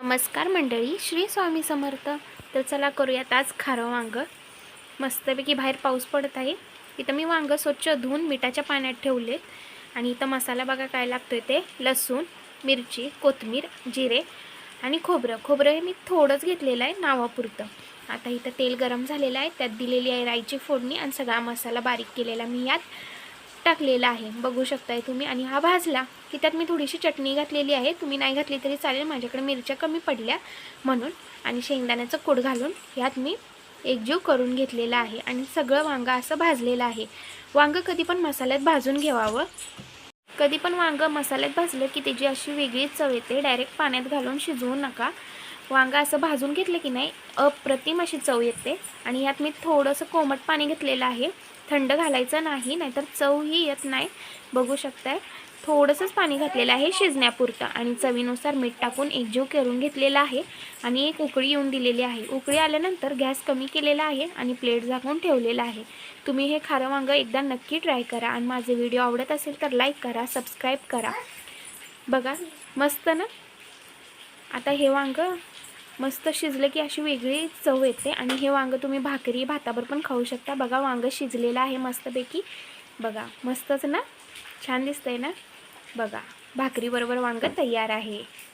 नमस्कार मंडळी, श्री स्वामी समर्थ. तर चला करूयात आज खारं वांगं. मस्तपैकी बाहेर पाऊस पडत आहे. इथं मी वांगं स्वच्छ धुवून मिठाच्या पाण्यात ठेवले आणि इथं मसाला बघा काय लागतोय ते लसूण, मिरची, कोथिंबीर, जिरे आणि खोबरं हे मी थोडंच घेतलेलं आहे नावापुरतं. आता इथं तेल गरम झालेलं आहे, त्यात दिलेली आहे राईची फोडणी आणि सगळा मसाला बारीक केलेला मी यात टाकलेला आहे, बघू शकताय तुम्ही. आणि हा भाजला की त्यात मी थोडीशी चटणी घातलेली आहे, तुम्ही नाही घातली तरी चालेल, माझ्याकडे मिरच्या कमी पडल्या म्हणून. आणि शेंगदाण्याचं कूट घालून यात मी एकजीव करून घेतलेला आहे आणि सगळं वांगं असं भाजलेलं आहे. वांगं कधी पण मसाल्यात भाजून घ्यावं. कधी पण वांगं मसाल्यात भाजलं की त्याची अशी वेगळीच चव येते. डायरेक्ट पाण्यात घालून शिजवू नका. वांगं असं भाजून घेतलं की नाही अप्रतिम अशी चव येते. आणि यात मी थोडंसं कोमट पाणी घेतलेलं आहे, थंड घालायचं नाही, नाहीतर चवही येत नाही. बघू शकताय थोडंसंच पाणी घातलेलं आहे शिजण्यापुरतं आणि चवीनुसार मीठ टाकून एकजीव करून घेतलेला आहे आणि एक उकळी येऊन दिलेली आहे. उकळी आल्यानंतर गॅस कमी केलेला आहे आणि प्लेट झाकून ठेवलेला आहे. तुम्ही हे खारं वांगं एकदा नक्की ट्राय करा आणि माझे व्हिडिओ आवडत असेल तर लाईक करा, सबस्क्राईब करा. बघा मस्त ना. आता हे वांगं मस्त शिजलं की अशी वेगळी चव येते आणि हे वांगं तुम्ही भाकरी भातावर पण खाऊ शकता. बघा वांगं शिजलेलं आहे मस्तपैकी. बघा मस्तच ना, छान दिसतंय ना. बघा भाकरीबरोबर वांगं तयार आहे.